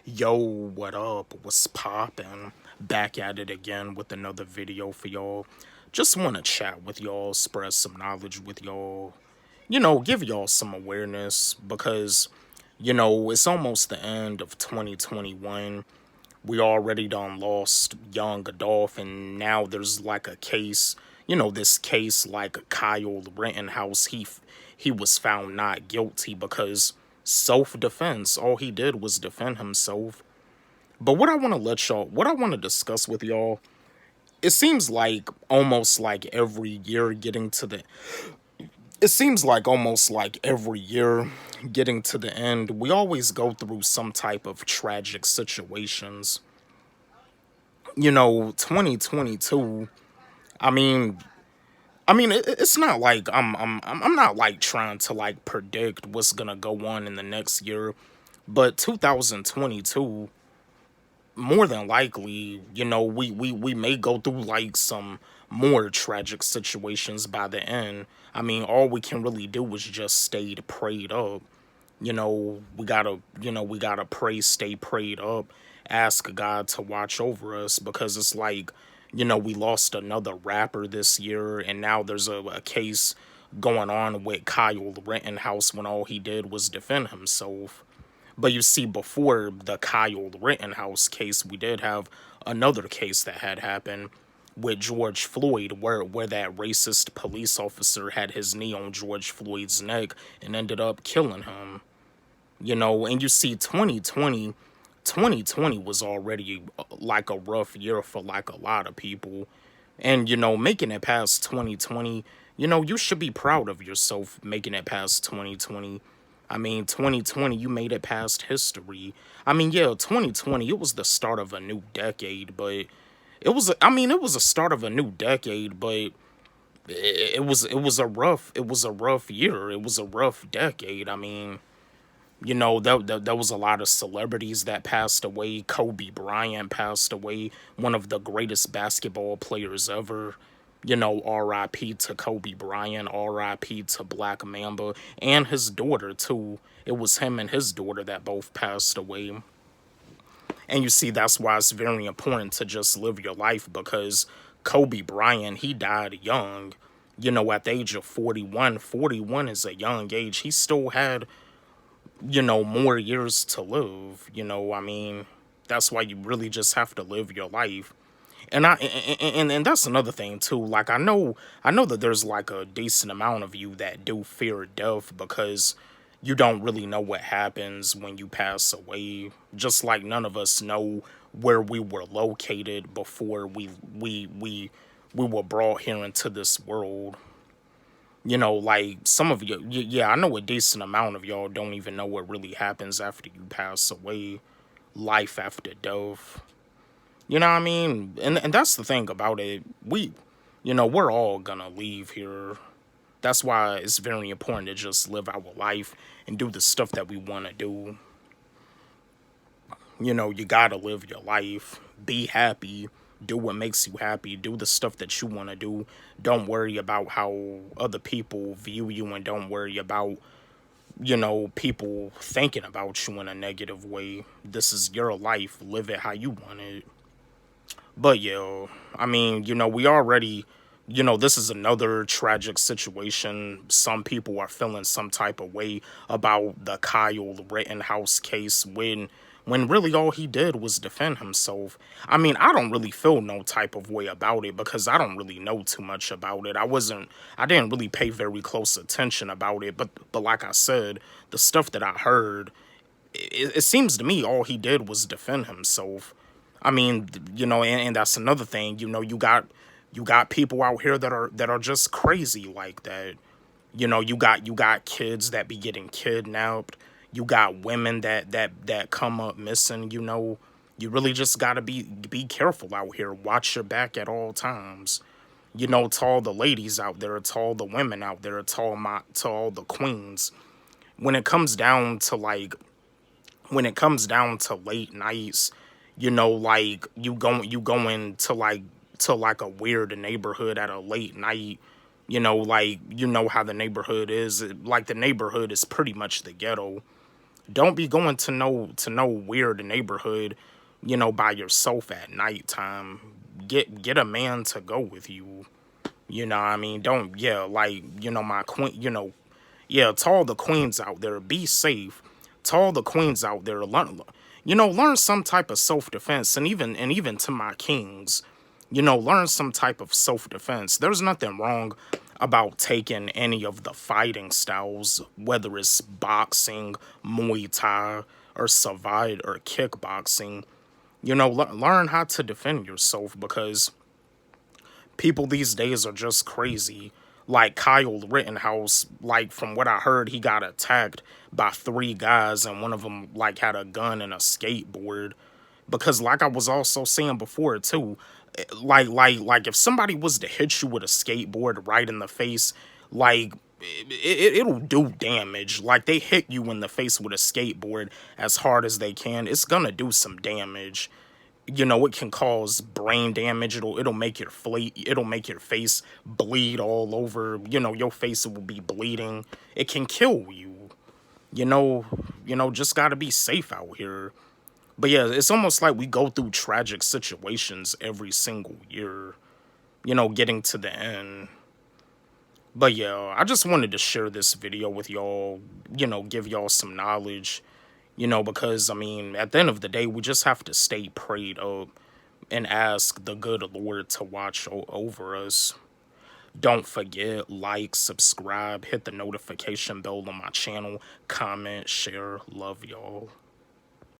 Yo, what up? What's poppin'? Back at it again with another video for y'all. Just want to chat with y'all, spread some knowledge with y'all, give y'all some awareness because, it's almost the end of 2021. We already done lost young Adolph, and now there's like a case, this case like Kyle Rittenhouse. He was found not guilty because self-defense. All he did was defend himself. But what I want to discuss with y'all, it seems like almost like every year getting to the it seems like almost like every year getting to the end, we always go through some type of tragic situations. 2022, I mean, it's not like I'm not like trying to like predict what's going to go on in the next year, but 2022, more than likely, we may go through like some more tragic situations by the end. I mean, all we can really do is just stay prayed up. We gotta pray, stay prayed up, ask God to watch over us because it's like, we lost another rapper this year, and now there's a case going on with Kyle Rittenhouse when all he did was defend himself. But you see, before the Kyle Rittenhouse case, we did have another case that had happened with George Floyd, where that racist police officer had his knee on George Floyd's neck and ended up killing him. And you see, 2020 was already like a rough year for like a lot of people. And, making it past 2020, you should be proud of yourself making it past 2020. I mean, 2020, you made it past history. I mean, yeah, 2020, it was the start of a new decade, but it was a start of a new decade, but it was a rough year. It was a rough decade. I mean, there was a lot of celebrities that passed away. Kobe Bryant passed away, one of the greatest basketball players ever. R.I.P. to Kobe Bryant, R.I.P. to Black Mamba, and his daughter, too. It was him and his daughter that both passed away. And you see, that's why it's very important to just live your life because Kobe Bryant, he died young. At the age of 41. 41 is a young age. He still had more years to live. I mean, that's why you really just have to live your life. And that's another thing too. Like I know that there's like a decent amount of you that do fear death because you don't really know what happens when you pass away. Just like none of us know where we were located before we were brought here into this world. Like some of you, yeah, I know a decent amount of y'all don't even know what really happens after you pass away, life after death. You know what I mean? And that's the thing about it. We're all gonna leave here. That's why it's very important to just live our life and do the stuff that we want to do. You gotta live your life. Be happy. Do what makes you happy. Do the stuff that you want to do. Don't worry about how other people view you, and don't worry about, people thinking about you in a negative way. This is your life. Live it how you want it. But yeah, I mean, we already, this is another tragic situation. Some people are feeling some type of way about the Kyle Rittenhouse case when really all he did was defend himself. I mean, I don't really feel no type of way about it because I don't really know too much about it. I didn't really pay very close attention about it, but like I said, the stuff that I heard, it seems to me all he did was defend himself. I mean, and that's another thing. You got people out here that are just crazy like that. You got kids that be getting kidnapped. You got women that come up missing. You really just gotta be careful out here. Watch your back at all times. To all the ladies out there, to all the women out there, to all the queens. When it comes down to late nights, like you going to like a weird neighborhood at a late night, like how the neighborhood is. Like the neighborhood is pretty much the ghetto. Don't be going to no weird neighborhood, by yourself at nighttime. Get a man to go with you. You know what I mean? Don't, yeah, like, my queen, yeah, to all the queens out there, be safe. To all the queens out there, learn some type of self-defense, and even to my kings, learn some type of self-defense. There's nothing wrong about taking any of the fighting styles, whether it's boxing, Muay Thai, or Savate, or kickboxing. Learn how to defend yourself, because people these days are just crazy. Like Kyle Rittenhouse, like from what I heard, he got attacked by three guys, and one of them like had a gun and a skateboard. Because like I was also saying before too, like if somebody was to hit you with a skateboard right in the face, like it'll do damage. Like they hit you in the face with a skateboard as hard as they can, it's gonna do some damage. It can cause brain damage. It'll make it'll make your face bleed all over. Your face will be bleeding. It can kill you. Just gotta be safe out here. But yeah, it's almost like we go through tragic situations every single year, getting to the end. But yeah, I just wanted to share this video with y'all, give y'all some knowledge, because I mean, at the end of the day, we just have to stay prayed up and ask the good Lord to watch over us. Don't forget, like, subscribe, hit the notification bell on my channel, comment, share. Love y'all.